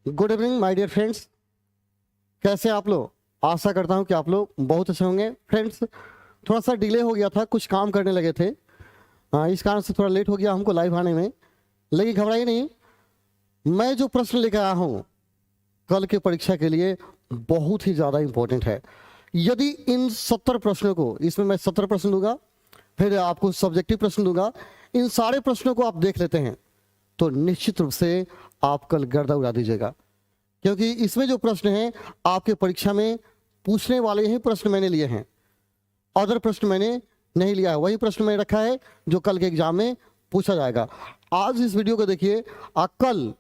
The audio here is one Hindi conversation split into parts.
Good evening my dear friends, कैसे आप लोग। आशा करता हूं कि आप लोग बहुत अच्छे होंगे। फ्रेंड्स, थोड़ा सा डिले हो गया था, कुछ काम करने लगे थे, इस कारण से थोड़ा लेट हो गया हमको लाइव आने में। लेकिन घबराइए नहीं, मैं जो प्रश्न लेकर आया हूं कल की परीक्षा के लिए बहुत ही ज़्यादा इम्पोर्टेंट है। यदि इन 70 प्रश्नों को, इसमें मैं 70 प्रश्न दूंगा, फिर आपको सब्जेक्टिव प्रश्न दूंगा, इन सारे प्रश्नों को आप देख लेते हैं तो निश्चित रूप से आप कल गर्दा उड़ा दीजिएगा, क्योंकि इसमें जो प्रश्न हैं आपके परीक्षा में पूछने वाले ही प्रश्न मैंने लिए हैं। अदर प्रश्न मैंने नहीं लिया है, वही प्रश्न मैंने रखा है जो कल के एग्जाम में पूछा जाएगा। आज इस वीडियो को देखिए, कल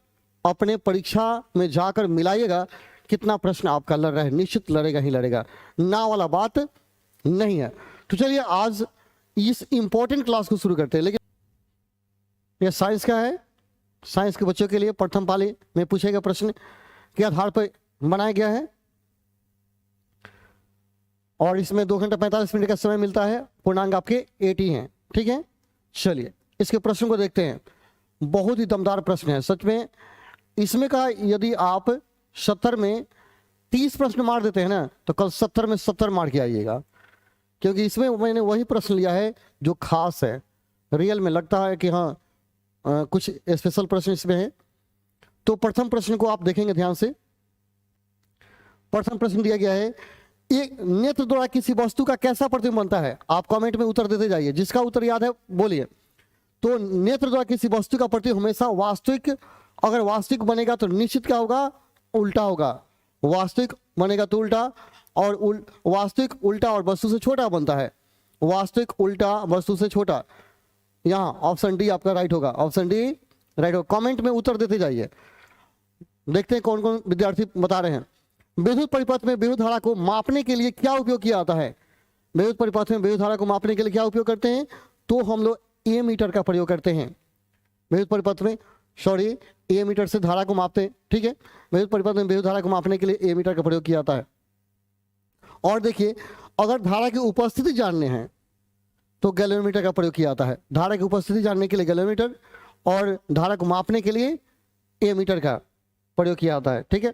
अपने परीक्षा में जाकर मिलाइएगा कितना प्रश्न आपका लड़ रहा है। निश्चित लड़ेगा ही लड़ेगा, ना वाला बात नहीं है। तो चलिए आज इस इंपॉर्टेंट क्लास को शुरू करते हैं। लेकिन यह साइंस का है, साइंस के बच्चों के लिए प्रथम पाली में पूछे गए प्रश्न के आधार पर बनाया गया है और इसमें 2 घंटा 45 मिनट का समय मिलता है। पूर्णांक आपके 80 हैं, ठीक है। चलिए इसके प्रश्न को देखते हैं। बहुत ही दमदार प्रश्न है सच में। इसमें का यदि आप 70 में 30 प्रश्न मार देते हैं ना, तो कल 70 में 70 मार के आइएगा, क्योंकि इसमें मैंने वही प्रश्न लिया है जो खास है। रियल में लगता है कि हाँ कुछ स्पेशल प्रश्न इसमें है। तो प्रथम प्रश्न को आप देखेंगे ध्यान से। प्रथम प्रश्न दिया गया है, एक नेत्र द्वारा किसी वस्तु का कैसा प्रतिबिंब बनता है। आप कमेंट में उत्तर देते जाइए, जिसका उत्तर याद है बोलिए। तो नेत्र द्वारा किसी वस्तु का प्रतिबिंब हमेशा वास्तविक, अगर वास्तविक बनेगा तो निश्चित क्या होगा, उल्टा होगा। वास्तविक बनेगा तो उल्टा, और वास्तविक उल्टा और वस्तु से छोटा बनता है। वास्तविक उल्टा वस्तु से छोटा, यहाँ ऑप्शन डी आपका राइट होगा। ऑप्शन डी राइट होगा। कमेंट में उत्तर देते जाइए, देखते हैं कौन कौन विद्यार्थी बता रहे हैं। विद्युत परिपथ में विद्युत धारा को मापने के लिए क्या उपयोग किया जाता है। विद्युत परिपथ में विद्युत धारा को मापने के लिए क्या उपयोग करते हैं, तो हम लोग ए मीटर का प्रयोग करते हैं। विद्युत परिपथ में ए मीटर से धारा को मापते हैं, ठीक है। विद्युत परिपथ में विद्युत धारा को मापने के लिए ए मीटर का प्रयोग किया जाता है। और देखिए, अगर धारा की उपस्थिति जानने हैं तो गैलोमीटर का प्रयोग किया जाता है। धारा की उपस्थिति जानने के लिए गैलोमीटर, और धारा को मापने के लिए ए मीटर का प्रयोग किया जाता है, ठीक है।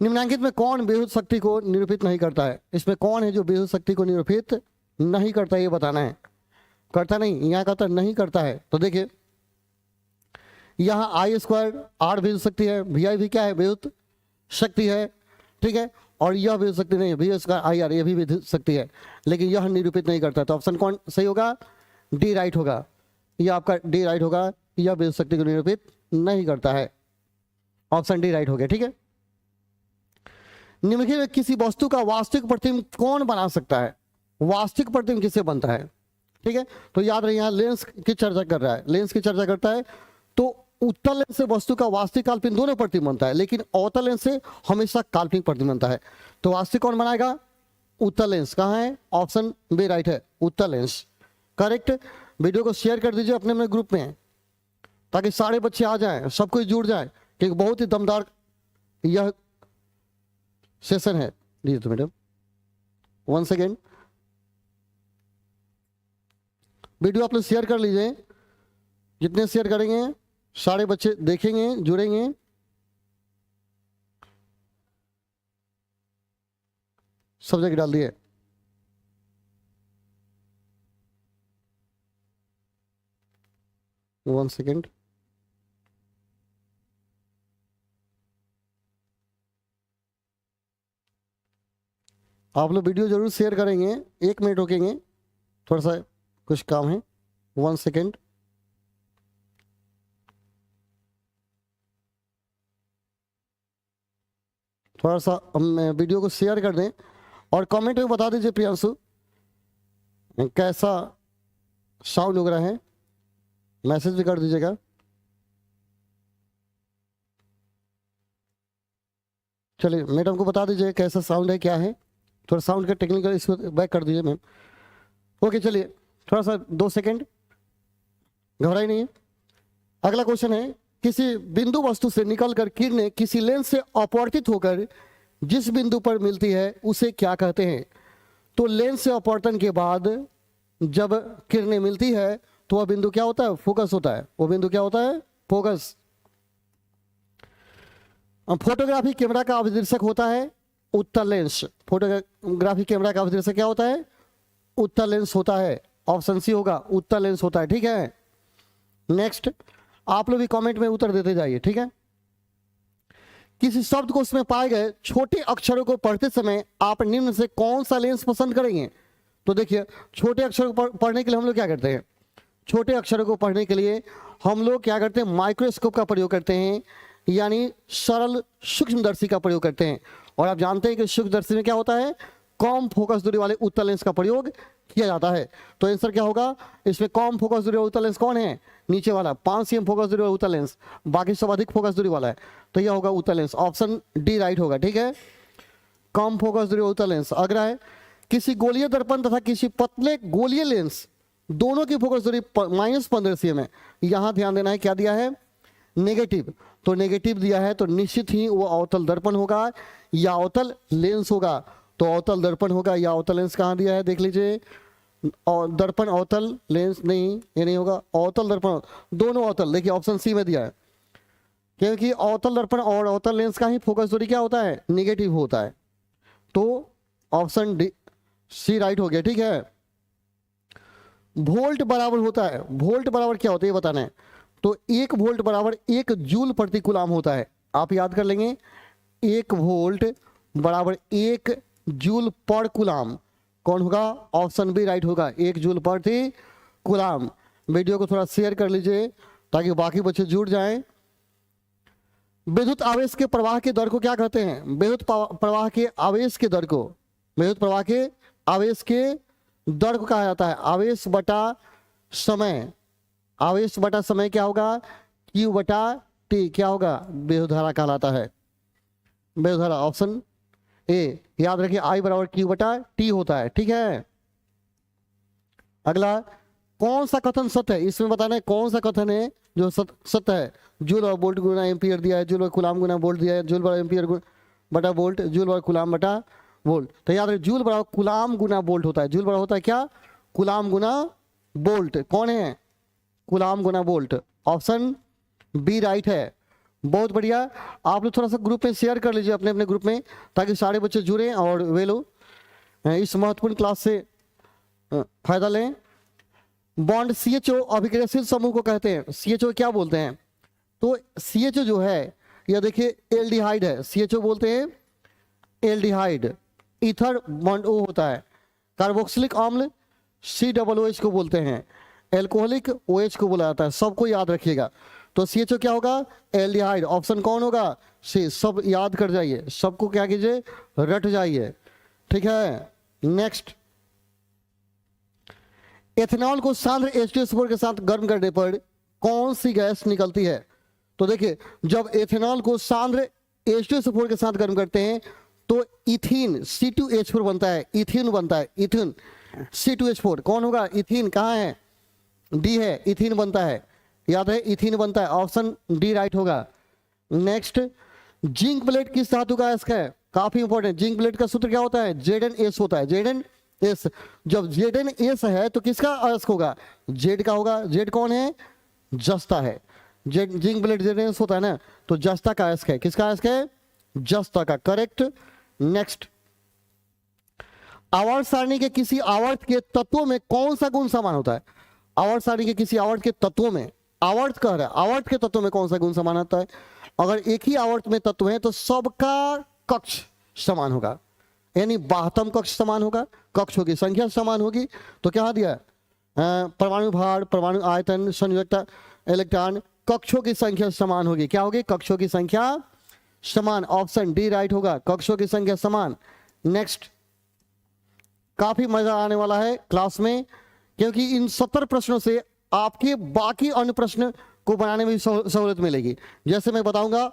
निम्नलिखित में कौन विद्युत शक्ति को निरूपित नहीं करता है। इसमें कौन है जो विद्युत शक्ति को निरूपित नहीं करता, ये बताना है। करता नहीं, यहाँ कहता नहीं करता है। तो देखिए, यहाँ I² R विद्युत शक्ति है, VI भी क्या है, विद्युत शक्ति है, ठीक है। और यह विद्युत शक्ति नहीं है, V² IR ये भी विद्युत शक्ति है, लेकिन यह निरूपित नहीं करता है। तो ऑप्शन कौन सही होगा, डी राइट होगा। यह आपका डी राइट होगा, यह विद्युत शक्ति को निरूपित नहीं करता है। ऑप्शन डी राइट हो गया, ठीक है। निम्नलिखित में किसी वस्तु का वास्तविक प्रतिबिंब कौन बना सकता है। वास्तविक प्रतिबिंब किससे बनता है, ठीक है। तो याद रहे, यहाँ लेंस की चर्चा कर रहा है, लेंस की चर्चा करता है। तो उत्तल लेंस से वस्तु का वास्तविक काल्पनिक दोनों प्रतिबिंब बनता है, लेकिन अवतल लेंस से हमेशा काल्पनिक प्रतिबिंब बनता है। तो वास्तविक कौन बनाएगा, उत्तल लेंस। कहाँ है, ऑप्शन बी राइट है, उत्तल लेंस करेक्ट। वीडियो को शेयर कर दीजिए अपने अपने ग्रुप में, ताकि सारे बच्चे आ जाएं, सब कोई जुड़ जाए, क्योंकि बहुत ही दमदार यह सेशन है। दीजिए तो मैडम, वंस अगेन वीडियो आप लोग शेयर कर लीजिए। जितने शेयर करेंगे सारे बच्चे देखेंगे, जुड़ेंगे। सब जगह डाल दिए। वन सेकेंड, आप लोग वीडियो जरूर शेयर करेंगे। 1 मिनट रुकेंगे, थोड़ा सा कुछ काम है। 1 सेकेंड, थोड़ा सा हम वीडियो को शेयर कर दें और कमेंट में बता दीजिए प्रियांशु कैसा साउंड हो रहा है। मैसेज भी कर दीजिएगा। चलिए मैडम को बता दीजिए कैसा साउंड है, क्या है। थोड़ा साउंड का टेक्निकल इसको बैक कर दीजिए मैम। ओके, चलिए थोड़ा सा 2 सेकेंड, घबराई नहीं है। अगला क्वेश्चन है, किसी बिंदु वस्तु से निकलकर किरणें किसी लेंस से अपवर्तित होकर जिस बिंदु पर मिलती है उसे क्या कहते हैं। तो लेंस से अपवर्तन के बाद जब किरणें मिलती है तो वह बिंदु क्या होता है, फोकस होता है। वो बिंदु क्या होता है, फोकस। फोटोग्राफी कैमरा का अभिदर्शक होता है उत्तल लेंस। फोटोग्राफी कैमरा का अभिदर्शक क्या होता है? उत्तल लेंस होता है। ऑप्शन सी होगा, उत्तल लेंस होता है। ठीक है, नेक्स्ट आप लोग भी कमेंट में उत्तर देते जाइए। ठीक है, किसी शब्द को उसमें पाए गए छोटे अक्षरों को पढ़ते समय आप निम्न से कौन सा लेंस पसंद करेंगे? तो देखिए, छोटे अक्षरों को पढ़ने के लिए हम लोग क्या करते हैं? छोटे अक्षरों को पढ़ने के लिए हम लोग क्या करते हैं? माइक्रोस्कोप का प्रयोग करते हैं, यानी सरल सूक्ष्मदर्शी का प्रयोग करते हैं। और आप जानते हैं कि सूक्ष्मदर्शी में क्या होता है? कम फोकस दूरी वाले उत्तल लेंस का प्रयोग किया जाता है। तो आंसर क्या होगा इसमें? कम फोकस दूरी वाला उत्तल लेंस कौन है? नीचे वाला 5 cm फोकस दूरी वाला उत्तल लेंस, बाकी सब अधिक फोकस दूरी वाला है, तो यह होगा उत्तल लेंस। ऑप्शन डी राइट होगा। ठीक है, कम फोकस दूरी वाला उत्तल लेंस। अगला है, किसी गोलीय दर्पण तथा किसी पतले गोलीय लेंस दोनों की फोकस दूरी -15 cm है। यहां ध्यान देना है, क्या दिया है? नेगेटिव। तो नेगेटिव दिया है तो निश्चित ही वो अवतल दर्पण होगा या अवतल लेंस होगा। तो अवतल दर्पण होगा या अवतल लेंस कहाँ दिया है देख लीजिए। और दर्पण अवतल लेंस नहीं, ये नहीं होगा। अवतल दर्पण दोनों अवतल, देखिए ऑप्शन सी में दिया है, क्योंकि अवतल दर्पण और अवतल लेंस का ही फोकस दूरी क्या होता है? निगेटिव होता है। तो ऑप्शन डी सी राइट हो गया। ठीक है, वोल्ट बराबर होता है, वोल्ट बराबर क्या होता है ये बताना है। तो 1 वोल्ट बराबर 1 जूल प्रति कूलाम होता है। आप याद कर लेंगे, 1 वोल्ट बराबर 1 जूल पर कूलाम कौन होगा? ऑप्शन बी राइट होगा, 1 जूल प्रति कूलाम। वीडियो को थोड़ा शेयर कर लीजिए ताकि बाकी बच्चे जुड़ जाएं। विद्युत आवेश के प्रवाह के दर को क्या कहते हैं? विद्युत प्रवाह के आवेश के दर को, विद्युत प्रवाह के आवेश के दर को कहा जाता है आवेश बटा समय। आवेश बटा समय क्या होगा? Q बटा T क्या होगा? विद्युत धारा कहलाता है। विद्युत धारा ऑप्शन ए, याद रखिए I बराबर Q बटा T होता है। ठीक है, अगला, कौन सा कथन सत्य है? इसमें बताना है कौन सा कथन है जो सत्य है। जूल और वोल्ट गुना एम्पियर दिया है, जूल और कूलाम गुना वोल्ट दिया है, जूल बराबर एम्पियर बटा वोल्ट, जूल बराबर कूलाम बटा वोल्ट। तो याद रखिए जूल बराबर कूलाम गुना वोल्ट होता है। जूल बराबर होता है क्या? कूलाम गुना वोल्ट। कौन है? कूलाम गुना वोल्ट। ऑप्शन बी राइट है। बहुत बढ़िया। आप लोग थोड़ा सा ग्रुप में शेयर कर लीजिए, अपने अपने ग्रुप में, ताकि सारे बच्चे जुड़ें और वे लोग इस महत्वपूर्ण क्लास से फायदा लें। बॉन्ड CHO अभिक्रियाशील समूह को कहते हैं। CHO क्या बोलते हैं? तो CHO जो है यह देखिए एल्डिहाइड है। CHO बोलते हैं एल्डिहाइड। ईथर बॉन्ड O होता है। कार्बोक्सिलिक अम्ल COOH को बोलते हैं। एल्कोहलिक OH को बोला जाता है। सबको याद रखिएगा। तो CHO क्या होगा? एल्डिहाइड। ऑप्शन कौन होगा? सी। सब याद कर जाइए, सबको क्या कीजिए? रट जाइए। ठीक है, नेक्स्ट, एथेनॉल को सांद्र H2SO4 के साथ गर्म करने पर कौन सी गैस निकलती है? तो देखिए, जब एथेनॉल को सांद्र H2SO4 के साथ गर्म करते हैं तो इथीन C2H4 बनता है। इथीन बनता है, इथीन C2H4 कौन होगा? इथीन कहाँ है? डी है, इथीन बनता है। याद है, इथीन बनता है। ऑप्शन डी राइट होगा। नेक्स्ट, जिंक प्लेट किस धातु का अयस्क है? काफी इंपॉर्टेंट। जिंक प्लेट का सूत्र क्या होता है? ZnS होता है। ZnS। जब ZnS है तो किसका अयस्क होगा? जेड का होगा। जेड कौन है? जस्ता है। जिंक प्लेट ZnS होता है ना, तो जस्ता का अयस्क है। किसका अयस्क है? जस्ता का। करेक्ट। नेक्स्ट, आवर्त सारणी के किसी आवर्त के तत्वों में कौन सा गुण समान होता है? आवर्त सारणी के किसी आवर्त के तत्वों में, आवर्त कह रहा है, आवर्त के तत्वों में कौन सा गुण समान होता है? अगर एक ही आवर्त में तत्व है तो सबका कक्ष समान होगा, यानी बाह्यतम कक्ष समान होगा, कक्षों की संख्या समान होगी। तो क्या दिया? परमाणु भार, परमाणु आयतन, संयोजकता, इलेक्ट्रॉन, कक्षों की संख्या समान होगी। क्या होगी? कक्षों की संख्या समान। ऑप्शन डी राइट होगा, कक्षों की संख्या समान। नेक्स्ट, काफी मजा आने वाला है क्लास में, क्योंकि इन 70 प्रश्नों से आपके बाकी अन्य प्रश्न को बनाने में भी सहूलियत मिलेगी। जैसे मैं बताऊंगा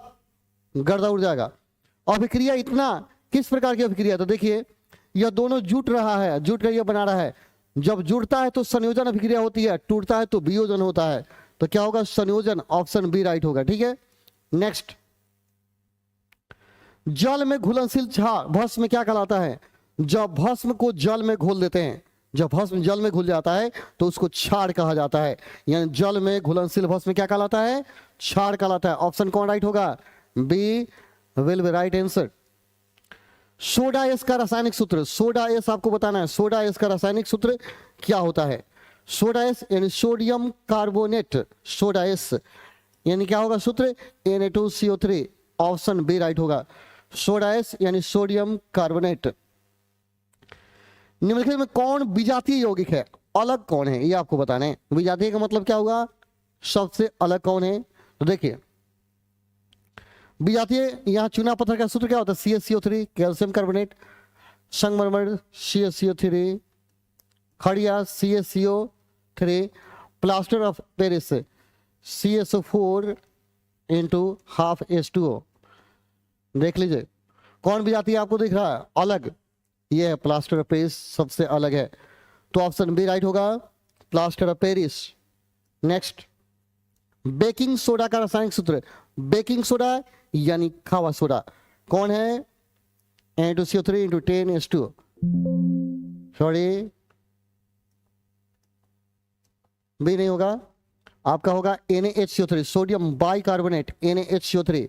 गर्दा उड़ जाएगा। अभिक्रिया इतना किस प्रकार की अभिक्रिया? तो देखिए, यह दोनों जुट रहा है, जुट कर यह बना रहा है। जब जुड़ता है तो संयोजन अभिक्रिया होती है, टूटता है तो वियोजन होता है। तो क्या होगा? संयोजन। ऑप्शन बी राइट होगा। ठीक है, नेक्स्ट, जल में घुलनशील भस्म में क्या कहलाता है? जब भस्म को जल में घोल देते हैं, जब भस्म जल में घुल जाता है तो उसको क्षार कहा जाता है। यानी जल में घुलनशील भस्म क्या कहलाता है? क्षार कहलाता है। ऑप्शन कौन राइट होगा? B will be right answer. Soda ash का रासायनिक सूत्र, सोडा एस आपको बताना है, सोडा एस का रासायनिक सूत्र क्या होता है। सोडा एस यानी सोडियम कार्बोनेट, सोडा एस यानी क्या होगा सूत्र, Na2CO3, ऑप्शन बी राइट होगा। सोडा एस यानी सोडियम कार्बोनेट। निम्नलिखित में कौन विजातीय यौगिक है, अलग कौन है, ये आपको बताना है। विजातीय का मतलब क्या होगा, सबसे अलग कौन है। तो देखिए विजातीय, यहां चुना पत्थर का सूत्र क्या होता है, CaCO3, कैल्शियम कार्बोनेट, संगमरमर CaCO3, खड़िया CaCO3, plaster of Paris CaSO4 into half H2O। देख लीजिए कौन विजातीय आपको दिख रहा है, अलग, ये है प्लास्टर ऑफ पेरिस, सबसे अलग है। तो ऑप्शन बी राइट होगा, plaster of Paris. Next, baking soda का रासायनिक सूत्र, बेकिंग सोडा यानी खावा सोडा कौन है, Na2CO3 into 10H2O, sorry B नहीं होगा, आपका होगा NaHCO3, सोडियम बाइकार्बोनेट, NaHCO3,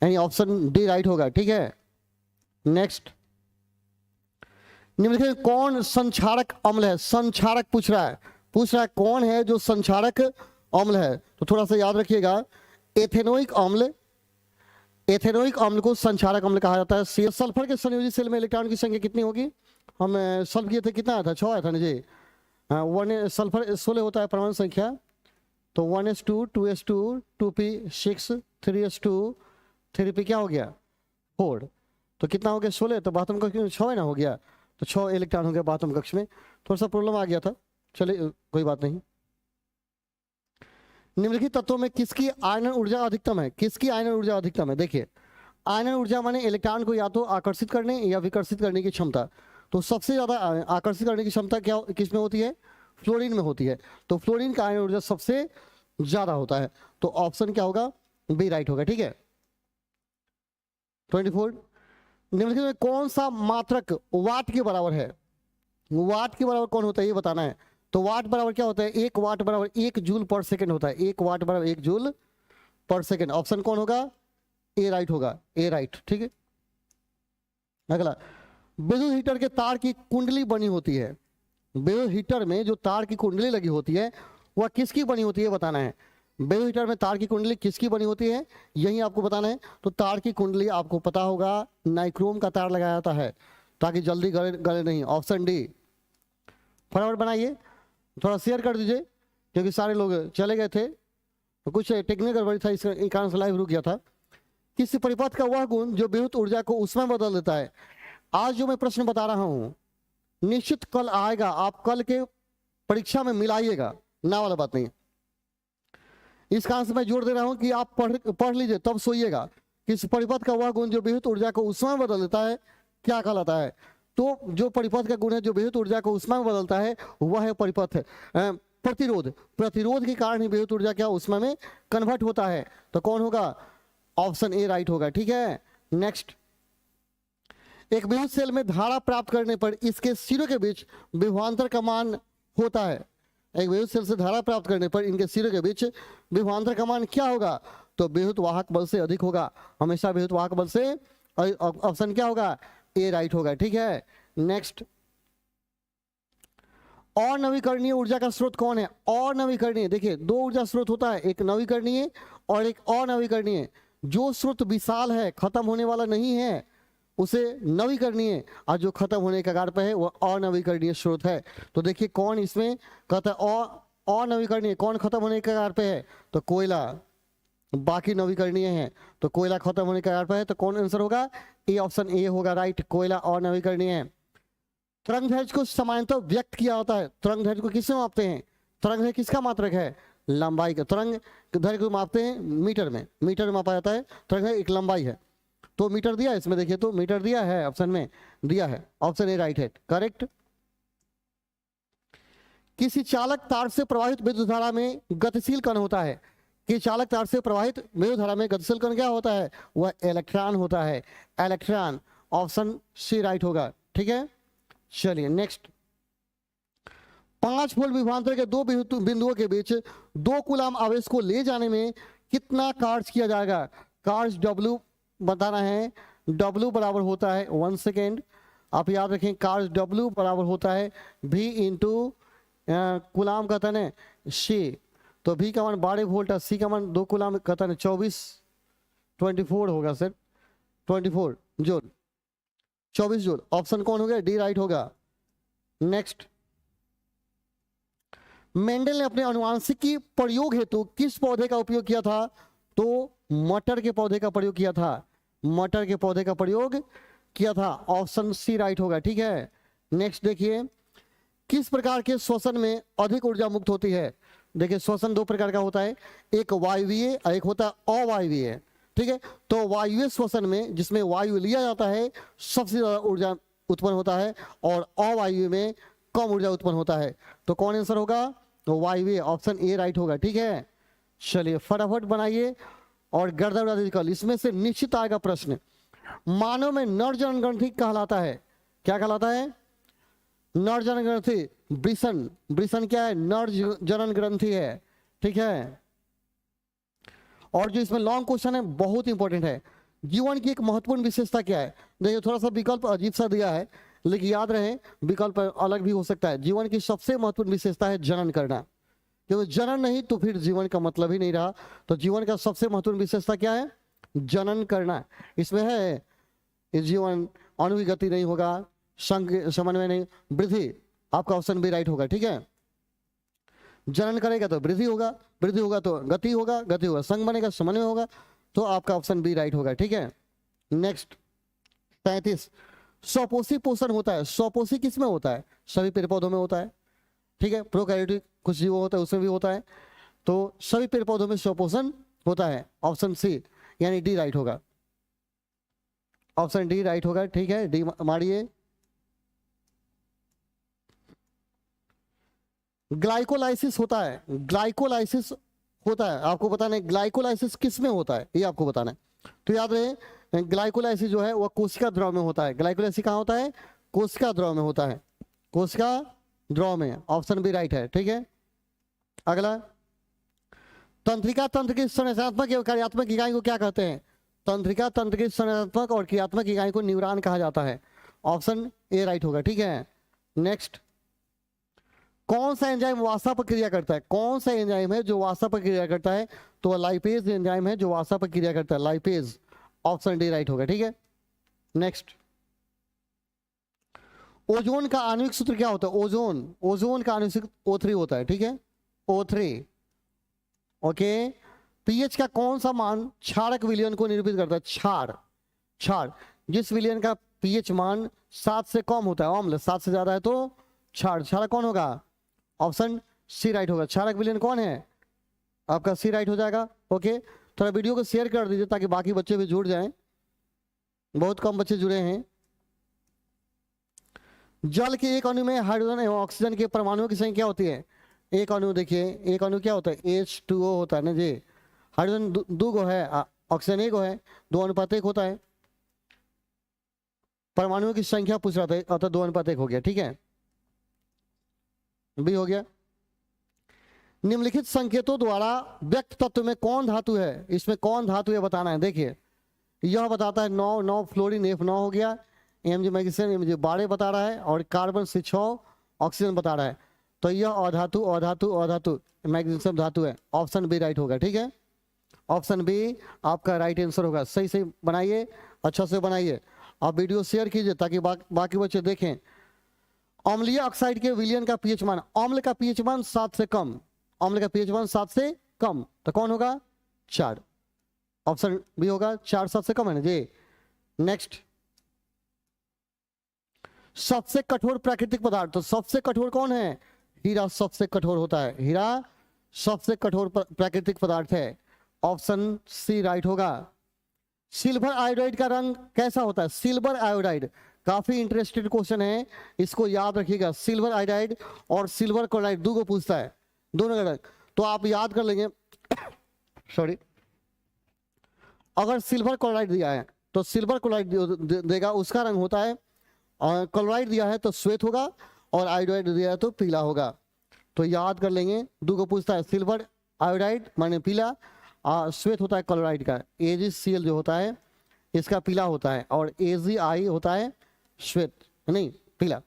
यानी ऑप्शन डी राइट होगा। ठीक है, नेक्स्ट, निम्नलिखित कौन संक्षारक अम्ल है, संक्षारक पूछ रहा है कौन है जो संक्षारक अम्ल है। तो थोड़ा सा याद रखिएगा, एथेनोइक अम्ल, एथेनोइक अम्ल को संक्षारक अम्ल कहा जाता है। सल्फर के संयोजित सेल में इलेक्ट्रॉन की संख्या कितनी होगी, हम सॉल्व किए थे, कितना आया था, 6 आया था ना जी। वन सल्फर 16 होता है परमाणु संख्या, तो 1s2 2s2 2p 6 3s2 3p क्या हो गया 4, तो कितना हो गया 16, तो बातम कक्ष में 6 ना हो गया, तो 6 इलेक्ट्रॉन हो गया बातम कक्ष में। थोड़ा सा प्रॉब्लम आ गया था, चलिए कोई बात नहीं। निम्नलिखित तत्वों में किसकी आयनन ऊर्जा अधिकतम है, किसकी आयनन ऊर्जा अधिकतम है। देखिए आयनन ऊर्जा माने इलेक्ट्रॉन को या तो आकर्षित करने या विकर्षित करने की क्षमता। तो सबसे ज्यादा आकर्षित करने की क्षमता क्या किस में होती है, फ्लोरीन में होती है। तो फ्लोरीन का आयनन ऊर्जा सबसे ज्यादा होता है, तो ऑप्शन क्या होगा, बी राइट होगा। ठीक है, 24, निम्नलिखित में कौन सा मात्रक वाट के बराबर है, वाट के बराबर कौन होता है ये बताना है। तो वाट बराबर क्या होता है, 1 वाट बराबर 1 जूल पर सेकंड होता है, 1 वाट बराबर 1 जूल पर सेकंड। ऑप्शन कौन होगा, ए राइट होगा, ए राइट। ठीक है, अगला, विद्युत हीटर के तार की कुंडली बनी होती है, विद्युत हीटर में जो तार की कुंडली लगी होती है वह किसकी बनी होती है बताना है। विद्युत हीटर में तार की कुंडली किसकी बनी होती है, यही आपको बताना है। तो तार की कुंडली आपको पता होगा, नाइक्रोम का तार लगाया जाता है ताकि जल्दी गले नहीं, ऑप्शन डी। फटाफट बनाइए, थोड़ा शेयर कर दीजिए क्योंकि सारे लोग चले गए थे, तो कुछ टेक्निकल गड़बड़ी था, इस कारण से लाइव रुक गया था। किस परिपथ का वह गुण जो विद्युत ऊर्जा को उसमें बदल देता है। आज जो मैं प्रश्न बता रहा हूं निश्चित कल आएगा, आप कल के परीक्षा में मिलाइएगा, ना वाला बात नहीं। इस कारण से मैं जोर दे रहा हूं कि आप पढ़ लीजिए तब सोइएगा। किस परिपथ का वह गुण जो विद्युत ऊर्जा को उसमें बदल देता है क्या कहलाता है। तो जो परिपथ का गुण है जो विद्युत ऊर्जा को उसमें बदलता है वह है परिपथ प्रतिरोध। प्रतिरोध के कारण ही विद्युत ऊर्जा क्या उसमें में कन्वर्ट होता है, तो कौन होगा, ऑप्शन ए राइट होगा। ठीक है, नेक्स्ट, एक विद्युत सेल में धारा प्राप्त करने पर इसके सिरों के बीच विभवांतर का मान होता है। एक विद्युत सेल से धारा प्राप्त करने पर इनके सिरों के बीच विभवांतर का मान क्या होगा, तो विद्युत वाहक बल से अधिक होगा, हमेशा विद्युत वाहक बल से। ऑप्शन क्या होगा, ए राइट होगा। ठीक है, नेक्स्ट, और नवीकरणीय ऊर्जा का स्रोत कौन है। और नवीकरणीय, देखिए 2 ऊर्जा स्रोत होता है, एक नवीकरणीय और एक अनवीकरणीय। जो स्रोत विशाल है, खत्म होने वाला नहीं है, उसे नवीकरणीय, और जो खत्म होने के कगार पे है वह अनवीकरणीय स्रोत है। तो देखिए कौन इसमें कहता है अनवीकरणीय, कौन खत्म होने के कगार पे है, तो कोयला, बाकी नवीकरणीय है। तो कोयला खत्म होने के कगार पे है, तो कौन आंसर होगा, ए ऑप्शन ए होगा राइट, कोयला अनवीकरणीय है। तरंगदैर्घ्य को समानता व्यक्त किया होता है, तरंगदैर्घ्य को किससे मापते हैं, तरंगदैर्घ्य किसका मात्रक है, लंबाई का। तरंगदैर्घ्य को मापते हैं मीटर में, मीटर में मापा जाता है। तरंगदैर्घ्य एक लंबाई है, तो मीटर दिया है इसमें, देखिए तो मीटर दिया है, ऑप्शन में दिया है, ऑप्शन ए राइट है, करेक्ट। किसी चालक तार से प्रवाहित विद्युत धारा में गतिशील कण होता है, कि चालक तार से प्रवाहित विद्युत धारा में गतिशील कण क्या होता है, वह इलेक्ट्रॉन होता है, इलेक्ट्रॉन, ऑप्शन सी राइट होगा। ठीक है, चलिए नेक्स्ट, 5 वोल्ट विभवांतर के 2 बिंदुओं के बीच 2 कूलाम आवेश को ले जाने में कितना कार्य किया जाएगा। कार्य W बताना है W बराबर होता है 1 सेकेंड। आप याद रखें कार्ज W बराबर होता है V इंटू कूलाम का तन है C, तो V का मान 12 वोल्ट है, C का मान 2 कूलाम का तन 24 होगा सर, 24 जूल, 24 जूल। ऑप्शन कौन हो गया? डी राइट होगा। नेक्स्ट, मेंडल ने अपने अनुवांशिकी प्रयोग हेतु किस पौधे का उपयोग किया था? तो मटर के पौधे का प्रयोग किया था, मटर के पौधे का प्रयोग किया था। ऑप्शन सी राइट होगा, ठीक है। नेक्स्ट देखिए, किस प्रकार के श्वसन में अधिक ऊर्जा मुक्त होती है? देखिए श्वसन 2 प्रकार का होता है, एक वायवीय और एक होता है अवायवीय, ठीक है। तो वायवीय श्वसन में जिसमें वायु लिया जाता है सबसे ज्यादा ऊर्जा उत्पन्न होता है, और अवायवीय में कम ऊर्जा उत्पन्न होता है। तो कौन आंसर होगा? तो वायवीय, ऑप्शन ए राइट होगा, ठीक है। चलिए फटाफट बनाइए। और गर्दन रदिकल, इसमें से निश्चित आएगा प्रश्न। मानव में नर जनन ग्रंथि कहलाता है, क्या कहलाता है? नर जनन ग्रंथि, वृषण, वृषण क्या है? नर जनन ग्रंथि है, ठीक है। और जो इसमें लॉन्ग क्वेश्चन है बहुत इंपॉर्टेंट है, जीवन की एक महत्वपूर्ण विशेषता क्या है? देखिए थोड़ा सा विकल्प अजीब सा दिया है, लेकिन याद रहे विकल्प अलग भी हो सकता है। जीवन की सबसे महत्वपूर्ण विशेषता है जनन करना, क्योंकि जनन नहीं तो फिर जीवन का मतलब ही नहीं रहा। तो जीवन का सबसे महत्वपूर्ण विशेषता क्या है? जनन करना। इसमें है इस जीवन अणु की गति नहीं होगा, संग समन्वय नहीं, वृद्धि, आपका ऑप्शन बी राइट होगा, ठीक है। जनन करेगा तो वृद्धि होगा, वृद्धि होगा तो गति होगा, गति होगा संग बनेगा, समन्वय होगा, तो आपका ऑप्शन बी राइट होगा, ठीक है। नेक्स्ट 33, स्वपोषी पोषण होता है, स्वपोषी किसमें होता है? सभी पेड़ पौधों में होता है, ठीक है। प्रोकैरियोटिक कुछ जीव होता है उसमें भी होता है, तो सभी पेड़ पौधों में स्वपोषण होता है। ऑप्शन सी यानी डी राइट होगा, ऑप्शन डी राइट होगा, ठीक है। डी मारिए। ग्लाइकोलाइसिस होता है, ग्लाइकोलाइसिस होता है, आपको बताना है ग्लाइकोलाइसिस किस में होता है, ये आपको बताना है। तो याद रहे ग्लाइकोलाइसिस जो है वह कोशिका द्रव में होता है। ग्लाइकोलाइसिस कहाँ होता है? कोशिका द्रव में होता है, कोशिका द्रव में, ऑप्शन बी राइट है, ठीक है। अगला, तंत्रिका तंत्र की संरचनात्मक एवं कार्यात्मक इकाई को क्या कहते हैं? तंत्रिका तंत्र की संरचनात्मक और क्रियात्मक इकाई को न्यूरॉन कहा जाता है, ऑप्शन ए राइट होगा, ठीक है। नेक्स्ट, कौन सा एंजाइम वासा पर क्रिया करता है? कौन सा एंजाइम है जो वासा पर क्रिया करता है? तो लाइपेज एंजाइम है जो वासा पर क्रिया करता है, लाइपेज, ऑप्शन डी राइट होगा, ठीक है। नेक्स्ट, ओजोन का आणविक सूत्र क्या होता है? ओजोन, ओजोन का आणविक सूत्र O3 होता है, ठीक है, O3, ओके। पीएच का कौन सा मान क्षारक विलयन को निरूपित करता है? क्षार, क्षार, जिस विलयन का पीएच मान 7 से कम होता है अम्ल, 7 से ज्यादा है तो क्षार, क्षारक कौन होगा? ऑप्शन सी राइट होगा। क्षारक विलयन कौन है? आपका सी राइट हो जाएगा, ओके। थोड़ा वीडियो को शेयर कर दीजिए ताकि बाकी बच्चे भी जुड़ जाएं, बहुत कम बच्चे जुड़े हैं। जल के एक अणु में हाइड्रोजन एवं ऑक्सीजन के परमाणुओं की संख्या होती है? एक अणु देखिए, एक अणु क्या होता है? H2O होता है ना जी। हाइड्रोजन दो गो है, ऑक्सीजन एक गो है, 2:1 होता है। परमाणुओं की संख्या पूछ रहा था, अतः 2:1 हो गया, ठीक है, भी हो गया। निम्नलिखित संकेतों द्वारा व्यक्त तत्व में कौन धातु है? इसमें कौन धातु है बताना है। देखिए यह बताता है 9 फ्लोरीन F9 हो गया, Mg मैग्नीशियम Mg 12 बता रहा है, और कार्बन से 6 ऑक्सीजन बता रहा है। तो यह अधातु अधातु अधातु मैग्नीशियम धातु है, ऑप्शन बी राइट होगा, ठीक है। ऑप्शन बी आपका राइट आंसर होगा। सही सही बनाइए, अच्छा से बनाइए, आप वीडियो शेयर कीजिए ताकि बाकी बच्चे देखें। अम्लीय ऑक्साइड के विलयन का पीएच मान, अम्ल का पीएच मान 7 से कम, अम्ल का पीएच मान 7 से कम, तो कौन होगा? 4, ऑप्शन बी होगा, 4 7 से कम है ना जी। नेक्स्ट, सबसे कठोर प्राकृतिक पदार्थ, तो सबसे कठोर कौन है? हीरा सबसे कठोर होता है, हीरा सबसे कठोर प्राकृतिक पदार्थ है, ऑप्शन सी राइट होगा। सिल्वर आयोडाइड का रंग कैसा होता है? सिल्वर आयोडाइड काफी इंटरेस्टेड क्वेश्चन है, इसको याद रखिएगा। सिल्वर आयोडाइड और सिल्वर क्लोराइड दो को पूछता है, दोनों का रंग, तो आप याद कर लेंगे सॉरी, अगर सिल्वर क्लोराइड दिया है तो सिल्वर क्लोराइड देगा, उसका रंग होता है, और क्लोराइड दिया है तो श्वेत होगा, और आयोडाइड दिया है तो पीला होगा। तो याद कर लेंगे, दो को पूछता है, सिल्वर आयोडाइड माने पीला, श्वेत होता है क्लोराइड का, AgCl जो होता है इसका पीला होता है, और AgI होता है श्वेत, नहीं पीला।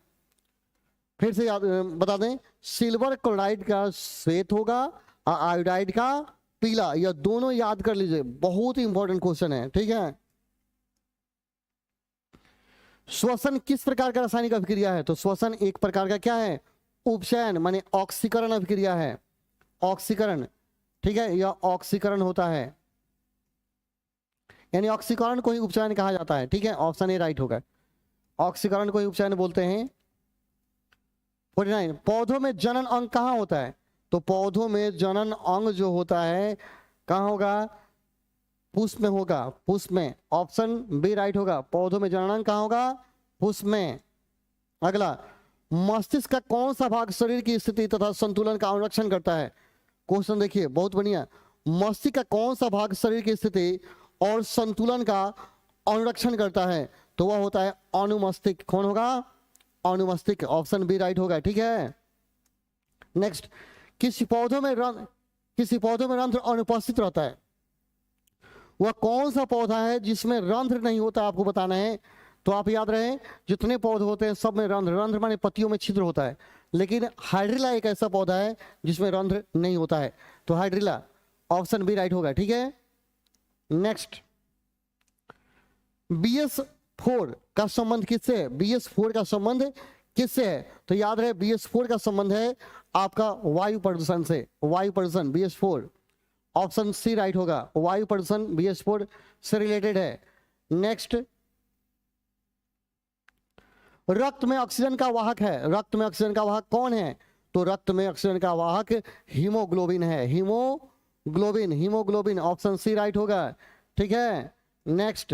फिर से याद बता दें, सिल्वर क्लोराइड का श्वेत होगा और आयोडाइड का पीला। यह दोनों याद कर लीजिए, बहुत ही इंपॉर्टेंट क्वेश्चन है, ठीक है। श्वसन किस प्रकार का रासायनिक अभिक्रिया है? तो श्वसन एक प्रकार का क्या है? उपचयन माने ऑक्सीकरण अभिक्रिया है, ऑक्सीकरण, ठीक है, यह ऑक्सीकरण होता है, यानी ऑक्सीकरण को ही उपचयन कहा जाता है, ठीक है। ऑप्शन ए राइट होगा, ऑक्सीकरण को ही उपचयन बोलते हैं। 49, पौधों में जनन अंग कहाँ होता है? तो पौधों में जनन अंग जो होता है कहाँ होगा? पुष्प में होगा, पुष्प में। ऑप्शन बी राइट होगा, पौधों में जनन अंग कहाँ होगा? पुष्प में। अगला, मस्तिष्क का कौन सा भाग शरीर की स्थिति तथा संतुलन का अनुरक्षण करता है? क्वेश्चन देखिए बहुत बढ़िया, मस्तिष्क का कौन सा भाग शरीर की स्थिति और संतुलन का अनुरक्षण करता है? तो वह होता है अनुमस्तिष्क। कौन होगा? अनुमस्तिष्क। ऑप्शन बी राइट होगा, ठीक है। नेक्स्ट, किसी पौधों में रंध्र अनुपस्थित रहता है? वह कौन सा पौधा है जिसमें रंध्र नहीं होता, आपको बताना है। तो आप याद रहे, जितने पौधे होते हैं सब में रंध्र माने पत्तियों में छिद्र होता है, लेकिन हाइड्रिला एक ऐसा पौधा है जिसमें रंध्र नहीं होता है, तो हाइड्रिला। ऑप्शन बी राइट होगा, ठीक है। नेक्स्ट, BS4 का संबंध किससे है? BS4 का संबंध किससे है? तो याद रहे, BS4 का संबंध है आपका वायु प्रदूषण से, वायु प्रदूषण BS4। ऑप्शन सी राइट होगा, वायु प्रदूषण BS4 से रिलेटेड है। नेक्स्ट, रक्त में ऑक्सीजन का वाहक है, रक्त में ऑक्सीजन का वाहक कौन है? तो रक्त में ऑक्सीजन का वाहक हीमोग्लोबिन है, हीमोग्लोबिन। ऑप्शन सी राइट होगा, ठीक है। नेक्स्ट,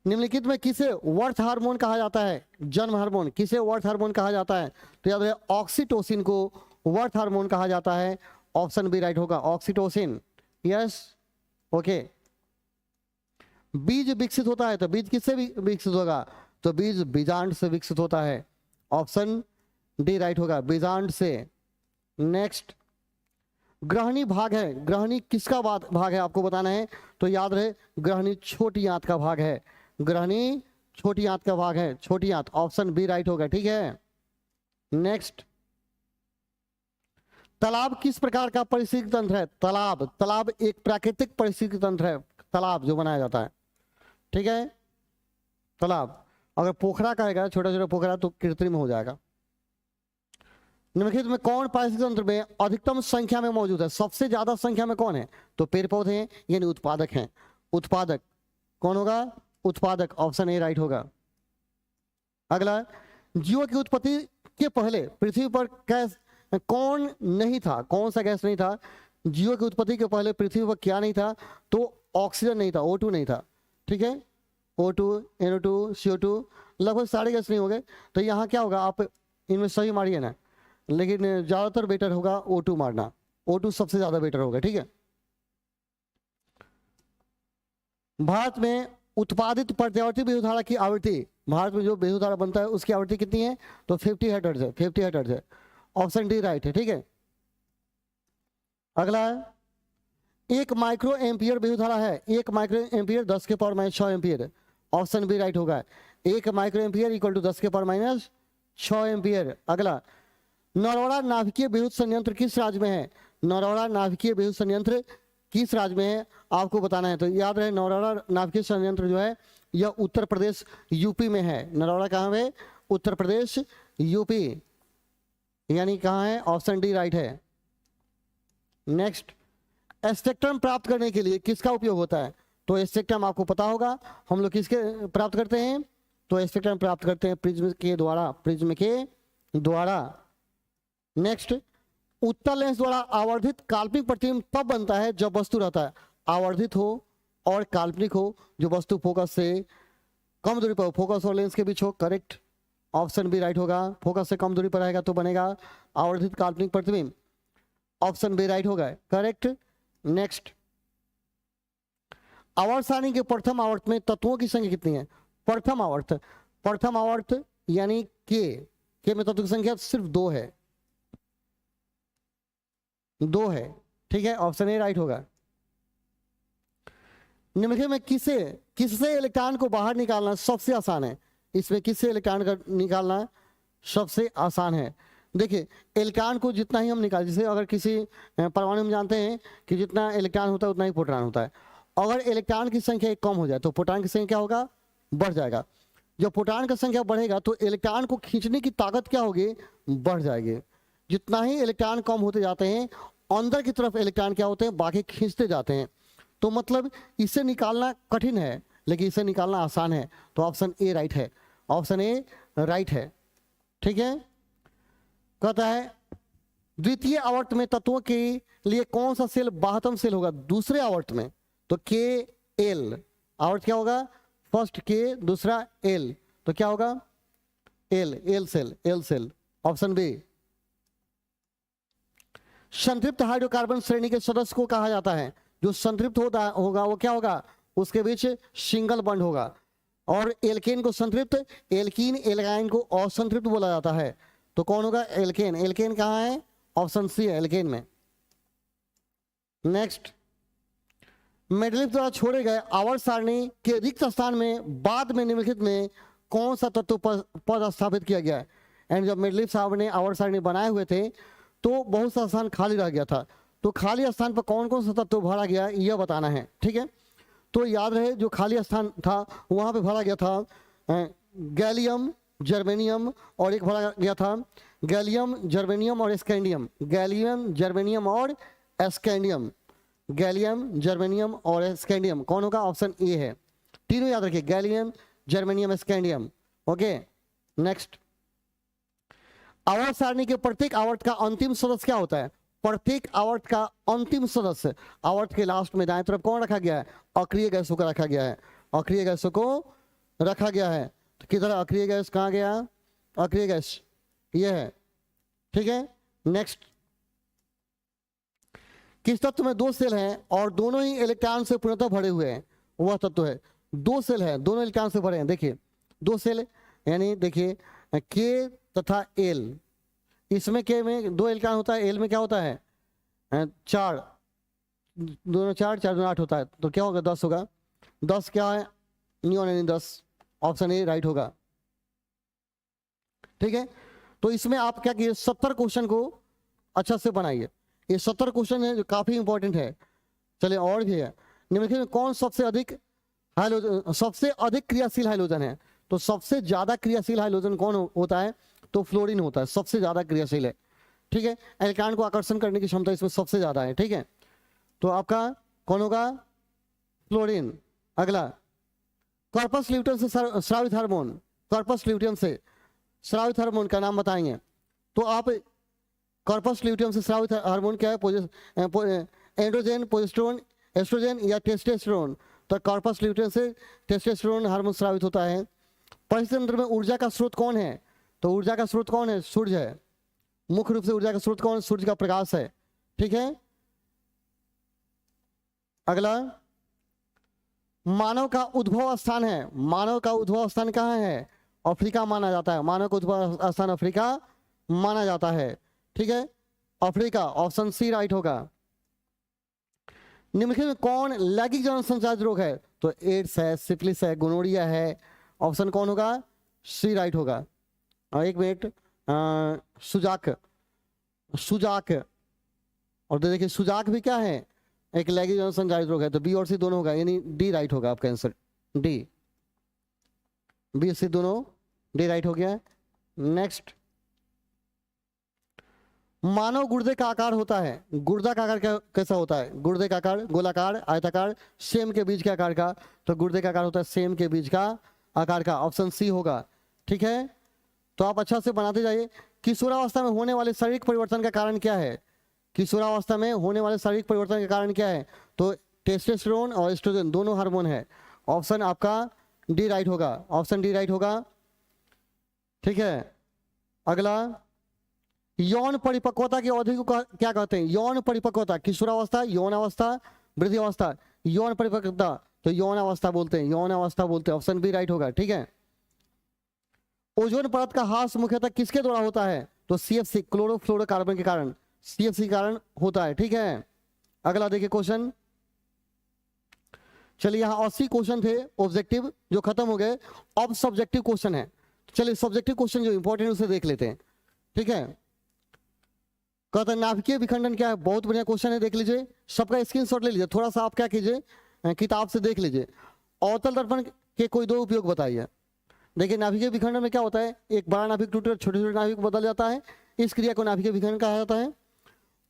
निम्नलिखित में किसे वर्थ हार्मोन कहा जाता है? जन्म हार्मोन। किसे वर्थ हार्मोन कहा जाता है? तो याद रहे, ऑक्सीटोसिन को वर्थ हार्मोन कहा जाता है। ऑप्शन बी राइट होगा, ऑक्सीटोसिन। Yes, okay. बीज विकसित होता है, तो बीज किससे विकसित होगा? तो बीज बीजांड से विकसित होता है। ऑप्शन डी राइट होगा, बीजांड से। नेक्स्ट, ग्रहणी भाग है, ग्रहणी किसका भाग है आपको बताना है। तो याद रहे, ग्रहणी छोटी आंत का भाग है, ग्रहणी छोटी आंत का भाग है, छोटी आंत। ऑप्शन बी राइट होगा, ठीक है। नेक्स्ट, तालाब किस प्रकार का पारिस्थितिक तंत्र है? तालाब एक प्राकृतिक पारिस्थितिक तंत्र है, तालाब जो बनाया जाता है, ठीक है। तालाब, अगर पोखरा कहेगा छोटा छोटा पोखरा तो कृत्रिम हो जाएगा। निम्नलिखित में कौन पारिस्थितिक तंत्र में अधिकतम संख्या में मौजूद है? सबसे ज्यादा संख्या में कौन है? तो पेड़ पौधे हैं, यानी उत्पादक हैं, उत्पादक। कौन होगा? उत्पादक। ऑप्शन ए राइट होगा। अगला, जीवों की उत्पत्ति के पहले पृथ्वी पर गैस कौन नहीं था? कौन सा गैस नहीं था? जीवों की उत्पत्ति के पहले पृथ्वी पर क्या नहीं था? तो ऑक्सीजन नहीं था, O2 नहीं था, ठीक है। O2, NO2, CO2 लगभग सारे गैस नहीं हो गए। तो यहाँ क्या होगा, आप इनमें सही मारिए ना, लेकिन ज्यादातर बेटर होगा O2 मारना, O2 सबसे ज्यादा बेटर होगा, ठीक है। भारत में उत्पादित प्रत्यावर्ती विद्युत की आवृत्ति, भारत में जो विद्युत धारा बनता है उसकी आवृत्ति कितनी है? तो 50 हर्ट्ज है, 50 हर्ट्ज है। ऑप्शन डी राइट है, ठीक है। अगला, 1 माइक्रो एम्पियर विद्युत धारा है, 1 माइक्रो एम्पियर 10 के power minus 6 ampere. Option B right होगा, 1 माइक्रो एम्पियर इक्वल टू 10 के पावर माइनस 6 एम्पियर। अगला, नरौरा नाभिकीय विद्युत संयंत्र किस राज्य में है? नरौरा नाभिकीय विद्युत संयंत्र किस राज्य में है आपको बताना है। तो याद रहे, नरौरा नाभिकीय संयंत्र जो है यह उत्तर प्रदेश यूपी में है। नरौरा कहाँ है? उत्तर प्रदेश यूपी, यानी कहाँ है? ऑप्शन डी राइट है। नेक्स्ट, स्पेक्ट्रम प्राप्त करने के लिए किसका उपयोग होता है? तो स्पेक्ट्रम आपको पता होगा, हम लोग किसके प्राप्त करते हैं? तो स्पेक्ट्रम प्राप्त करते हैं प्रिज्म के द्वारा, प्रिज्म के द्वारा। नेक्स्ट, उत्तल लेंस द्वारा आवर्धित काल्पनिक प्रतिबिंब तब बनता है जब वस्तु रहता है आवर्धित हो और काल्पनिक हो, जो वस्तु फोकस से कम दूरी पर हो, फोकस और लेंस के बीच हो। करेक्ट, ऑप्शन बी राइट होगा, फोकस से कम दूरी पर रहेगा तो बनेगा आवर्धित काल्पनिक प्रतिबिंब। ऑप्शन बी राइट होगा, करेक्ट। नेक्स्ट, आवर्त सारणी के प्रथम आवर्त में तत्वों की संख्या कितनी है? प्रथम आवर्त यानी के में तत्वों की संख्या सिर्फ 2 है, 2 है, ठीक है। ऑप्शन ए राइट होगा। निम्नलिखित में किससे इलेक्ट्रॉन को बाहर निकालना सबसे आसान है? इसमें किससे इलेक्ट्रॉन का निकालना सबसे आसान है? देखिए, इलेक्ट्रॉन को जितना ही हम निकाल, जैसे अगर किसी परमाणु में जानते हैं कि जितना इलेक्ट्रॉन होता है उतना ही प्रोटॉन होता है। अगर इलेक्ट्रॉन की संख्या कम हो जाए तो प्रोटॉन की संख्या क्या होगा? बढ़ जाएगा। जब प्रोटॉन की संख्या बढ़ेगा तो इलेक्ट्रॉन को खींचने की ताकत क्या होगी? बढ़ जाएगी। जितना ही इलेक्ट्रॉन कम होते जाते हैं अंदर की तरफ इलेक्ट्रॉन क्या होते हैं? बाकी खींचते जाते हैं। तो मतलब इसे निकालना कठिन है लेकिन इसे निकालना आसान है। तो ऑप्शन ए राइट है, ऑप्शन ए राइट है। ठीक है, कहता है द्वितीय आवर्त में तत्वों के लिए कौन सा सेल बाह्यतम सेल होगा दूसरे आवर्त में? तो के एल, आवर्त क्या होगा? फर्स्ट के, दूसरा एल, तो क्या होगा? L, L cell, L cell, option B. संतृप्त हाइड्रोकार्बन श्रेणी के सदस्य को कहा जाता है? जो संतृप्त होगा वो क्या होगा? उसके बीच सिंगल बॉन्ड होगा। और एल्केन को संतृप्त, एल्कीन एल्काइन को असंतृप्त बोला जाता है। तो कौन होगा? एल्केन। एल्केन कहाँ है? ऑप्शन सी है, एल्केन में। नेक्स्ट, मेंडलीफ द्वारा छोड़े गए आवर्त सारणी के रिक्त स्थान में बाद में निम्नलिखित में कौन सा तत्व पद स्थापित किया गया है? एंड जब मेंडलीफ साहब ने आवर्त सारणी बनाए हुए थे तो बहुत सा स्थान खाली रह गया था। तो खाली स्थान पर कौन कौन सा तत्व भरा गया यह बताना है। ठीक है, तो याद रहे जो खाली स्थान था वहां पे भरा गया था गैलियम, जर्मेनियम, और एक भरा गया था गैलियम, जर्मेनियम और स्कैंडियम। गैलियम, जर्मेनियम और स्कैंडियम, गैलियम, जर्मेनियम और स्कैंडियम। कौन होगा? ऑप्शन ए है। तीनों याद रखिए, gallium, germanium, scandium. Okay, next, आवर्त सारणी के प्रत्येक आवर्त का अंतिम सदस्य क्या होता है? प्रत्येक आवर्त का अंतिम सदस्य आवर्त के लास्ट में दाएं तरफ कौन रखा गया है? अक्रिय गैसों का रखा गया है, अक्रिय गैसों को रखा गया है। तो किधर अक्रिय गैस कहाँ गया? अक्रिय गैस ये है। ठीक है, नेक्स्ट, किस तत्व में दो सेल हैं और दोनों ही इलेक्ट्रॉन से पूर्णतः भरे हुए हैं? वह तत्व है, दो सेल है दोनों इलेक्ट्रॉन से भरे हैं। देखिए दो सेल, यानी देखिए के तथा एल, इसमें के में दो इलेक्ट्रॉन होता है, एल में क्या होता है? चार, दोनों चार, चार दोनों 8 होता है। तो क्या होगा? 10 होगा। 10 क्या है? नियॉन, यानी 10। ऑप्शन ए राइट होगा। ठीक है, तो इसमें आप क्या कीजिए, 70 क्वेश्चन को अच्छा से बनाइए। ये 70 क्वेश्चन है जो काफी इंपॉर्टेंट है। चलिए और भी है। निम्नलिखित में कौन सबसे अधिक हाइड्रोजन, सबसे अधिक क्रियाशील हाइड्रोजन है? तो सबसे ज्यादा क्रियाशील हाइड्रोजन कौन होता है? तो फ्लोरीन होता है, सबसे ज्यादा क्रियाशील है। ठीक है, इलेक्ट्रॉन को आकर्षण करने की क्षमता इसमें सबसे ज्यादा है। ठीक है, तो आपका कौन होगा? फ्लोरीन। अगला, कॉर्पस ल्यूटियम से स्रावित हार्मोन, कॉर्पस ल्यूटियम से स्रावित हार्मोन का नाम बताएंगे तो आप कॉर्पस ल्यूटियम से स्रावित हार्मोन क्या है? एंड्रोजन, प्रोजेस्टेरोन, एस्ट्रोजन या टेस्टोस्टेरोन। तो कॉर्पस ल्यूटियम से टेस्टोस्टेरोन हार्मोन स्रावित होता है। परितंत्र में ऊर्जा का स्रोत कौन है? तो ऊर्जा का स्रोत कौन है? सूर्य है। मुख्य रूप से ऊर्जा का स्रोत कौन है? सूर्य का प्रकाश है। ठीक है, अगला, मानव का उद्भव स्थान है, मानव का उद्भव स्थान कहाँ है? अफ्रीका माना जाता है। मानव का उद्भव स्थान अफ्रीका माना जाता है। ठीक है, अफ्रीका, ऑप्शन सी राइट होगा। निम्नलिखित में कौन लैंगिक जनन संचारित रोग है? तो एड्स है, सिफिलिस है, गोनोरिया है। ऑप्शन कौन होगा? सी राइट होगा। और एक मिनट, सुजाक, सुजाक, और देखिए सुजाक भी क्या है? एक लैंगिक जनन संचारित रोग है। तो बी और सी दोनों होगा, यानी डी राइट होगा आपका आंसर। डी, बी सी दोनों डी राइट हो गया। नेक्स्ट, मानव गुर्दे का आकार होता है, गुर्दा का आकार कैसा होता है? गुर्दे का आकार गोलाकार, आयताकार, सेम के बीज के आकार का। तो गुर्दे का आकार होता है सेम के बीज का आकार का। ऑप्शन सी होगा। ठीक है, तो आप अच्छा से बनाते जाइए। किशोरावस्था में होने वाले शारीरिक परिवर्तन का कारण क्या है? किशोरावस्था में होने वाले शारीरिक परिवर्तन का कारण क्या है? तो टेस्टोस्टेरोन और एस्ट्रोजन दोनों हार्मोन है। ऑप्शन आपका डी राइट होगा, ऑप्शन डी राइट होगा। ठीक है, अगला, यौन परिपक्वता की अवधि को क्या कहते हैं? यौन परिपक्वता, किशोरावस्था, यौन अवस्था, वृद्धि अवस्था। यौन परिपक्वता तो यौन अवस्था बोलते हैं, यौन अवस्था बोलते हैं। ऑप्शन बी राइट होगा। ठीक है, ओजोन परत का ह्रास मुख्यतः किसके द्वारा होता है? तो CFC, क्लोरोफ्लोरोकार्बन के कारण, CFC के कारण होता है। ठीक है, अगला देखिए क्वेश्चन, चलिए यहाँ 80 क्वेश्चन थे ऑब्जेक्टिव जो खत्म हो गए, अब सब्जेक्टिव क्वेश्चन है। चलिए सब्जेक्टिव क्वेश्चन जो इंपॉर्टेंट उसे देख लेते हैं, ठीक है। कहते हैं नाभिकीय विखंडन क्या है, बहुत बढ़िया क्वेश्चन है, देख लीजिए, सबका स्क्रीनशॉट ले लीजिए, थोड़ा सा आप क्या कीजिए किताब से देख लीजिए। अवतल दर्पण के कोई दो उपयोग बताइए। देखिए नाभिकीय विखंडन में क्या होता है, एक बड़ा नाभिक टूट कर छोटे छोटे नाभिक बदल जाता है, इस क्रिया को नाभिकीय विखंडन कहा जाता है।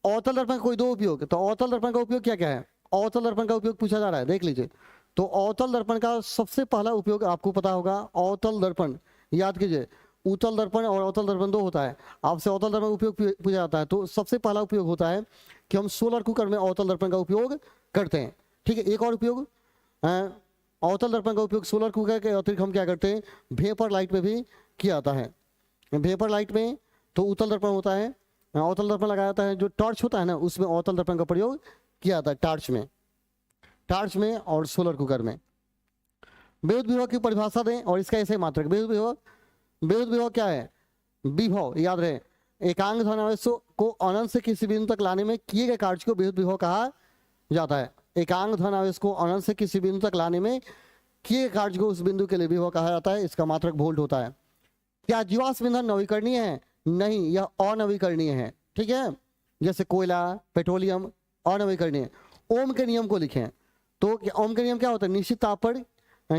अवतल दर्पण का कोई दो उपयोग, तो अवतल दर्पण का उपयोग क्या क्या है, अवतल दर्पण का उपयोग पूछा जा रहा है, देख लीजिए। तो अवतल दर्पण का सबसे पहला उपयोग आपको पता होगा, अवतल दर्पण याद कीजिए, उत्तल दर्पण और अवतल दर्पण दो होता है, आपसे अवतल दर्पण उपयोग पूछा जाता है। तो सबसे पहला उपयोग होता है कि हम सोलर कुकर में अवतल दर्पण का उपयोग करते हैं, ठीक है। एक और उपयोग, अवतल दर्पण का उपयोग सोलर कुकर के अतिरिक्त हम क्या करते हैं, वेपर लाइट में भी किया जाता है। वेपर लाइट में तो उत्तल दर्पण होता है, अवतल दर्पण लगाया जाता है, जो टॉर्च होता है ना उसमें अवतल दर्पण का प्रयोग किया जाता है, टार्च में और सोलर कुकर में। विद्युत विभव की परिभाषा दें और इसका ऐसे मात्रक। विद्युत विभव क्या है, विभव याद रहे, एकांक धनावेशों को अनंत से किसी बिंदु तक लाने में किए गए कार्य को विद्युत विभव कहा जाता है। एकांक धनावेश को अनंत से किसी बिंदु तक लाने में किए गए कार्य को उस बिंदु के लिए विभव कहा जाता है, इसका मात्रक वोल्ट होता है। क्या जीवाश्म ईंधन नवीकरणीय है, नहीं, यह अनवीकरणीय है, ठीक है। जैसे कोयला, पेट्रोलियम अनवीकरणीय। ओम के नियम को लिखें, तो ओम के नियम क्या होता है, निश्चित ताप पर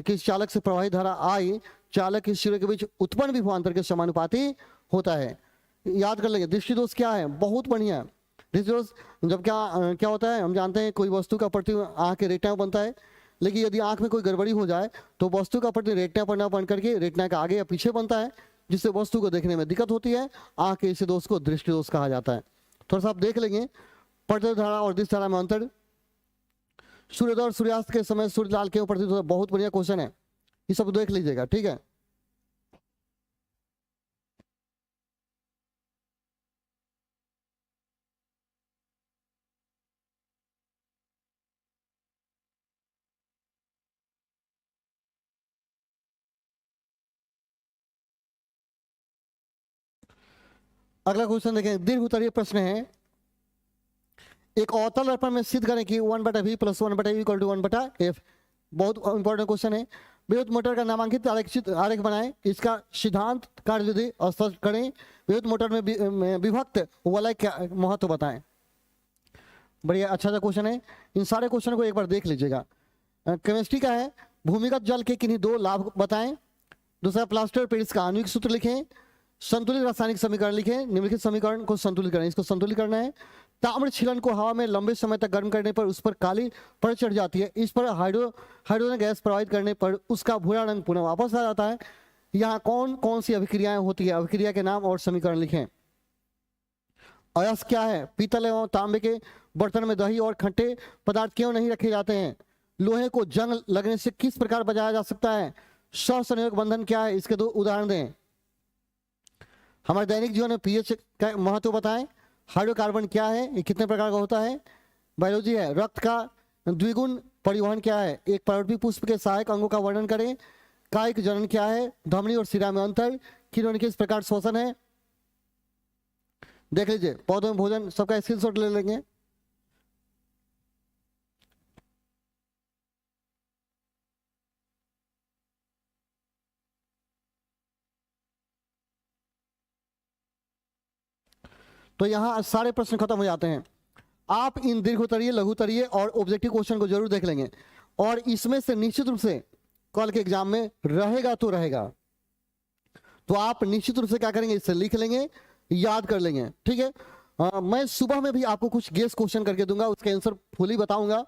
किस चालक से प्रवाहित धारा आई चालक के शिरों के बीच उत्पन्न विभवांतर के समानुपाती होता है। याद कर लेंगे। दृष्टिदोष क्या है, बहुत बढ़िया। दृष्टिदोष जब क्या होता है, हम जानते हैं कोई वस्तु का प्रतिबिंब आंख के रेटिना बनता है, लेकिन यदि आंख में कोई गड़बड़ी हो जाए तो वस्तु का प्रतिबिंब रेटिना पर न बन करके रेटिना के आगे या पीछे बनता है, जिससे वस्तु को देखने में दिक्कत होती है। आंख के इस दोष को दृष्टिदोष कहा जाता है। थोड़ा सा आप देख लेंगे, प्रतिबिंब धारा और दृश्य धारा में अंतर। सूर्योदय और सूर्यास्त के समय सूर्य लाल क्यों प्रतीत होता है, बहुत बढ़िया क्वेश्चन है, ये सब देख लीजिएगा, ठीक है। अगला क्वेश्चन देखें, दीर्घ उत्तरीय प्रश्न है। एक अवतल दर्पण में सिद्ध करें कि 1/v + 1/v = 1/f। बहुत इंपॉर्टेंट क्वेश्चन है। विद्युत मोटर का नामांकित आरेख बनाएं, इसका सिद्धांत कार्यविधि स्पष्ट करें। विद्युत मोटर में विभक्त वलय क्या महत्व बताएं। बढ़िया, अच्छा सा क्वेश्चन है। इन सारे क्वेश्चन को एक बार देख लीजिएगा। केमिस्ट्री का है, भूमिगत जल के किन्हीं दो लाभ बताएं। दूसरा, प्लास्टर पेरिस का आणविक सूत्र लिखें। संतुलित रासायनिक समीकरण लिखें। निम्नलिखित समीकरण को संतुलित करें, इसको संतुलित करना है। ताम्र छिलन को हवा में लंबे समय तक गर्म करने पर उस पर काली परत चढ़ जाती है, इस पर हाइड्रोजन गैस प्रवाहित करने पर उसका भूरा रंग पुनः वापस आ जाता है। यहाँ कौन कौन सी अभिक्रियाएं होती है, अभिक्रिया के नाम और समीकरण लिखें। अयस्क क्या है, पीतल एवं तांबे के बर्तन में दही और खट्टे पदार्थ क्यों नहीं रखे जाते हैं। लोहे को जंग लगने से किस प्रकार बचाया जा सकता है। सहसंयोग बंधन क्या है, इसके दो उदाहरण दें। हमारे दैनिक जीवन में पीएच का महत्व बताएं। हाइड्रोकार्बन क्या है, ये कितने प्रकार का होता है। बायोलॉजी है, रक्त का द्विगुण परिवहन क्या है। एक पर्वतीय पुष्प के सहायक अंगों का वर्णन करें। कायिक जनन क्या है, धमनी और शिरा में अंतर, किन्होंने किस प्रकार श्वसन है। देख लीजिए, पौधों में भोजन, सबका स्क्रीनशॉट ले लेंगे। तो यहां सारे प्रश्न खत्म हो जाते हैं। आप इन दीर्घोत्तरीय, लघुत्तरीय और ऑब्जेक्टिव क्वेश्चन को जरूर देख लेंगे, और इसमें से निश्चित रूप से कल के एग्जाम में रहेगा तो रहेगा। तो आप निश्चित रूप से क्या करेंगे, इसे लिख लेंगे, याद कर लेंगे, ठीक है। मैं सुबह में भी आपको कुछ गेस क्वेश्चन करके दूंगा, उसके आंसर फुली बताऊंगा।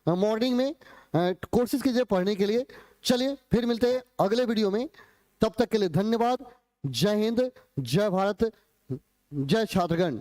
मॉर्निंग में कोशिश कीजिए पढ़ने के लिए। चलिए फिर मिलते हैं अगले वीडियो में, तब तक के लिए धन्यवाद। जय हिंद, जय भारत, जय छात्रगण।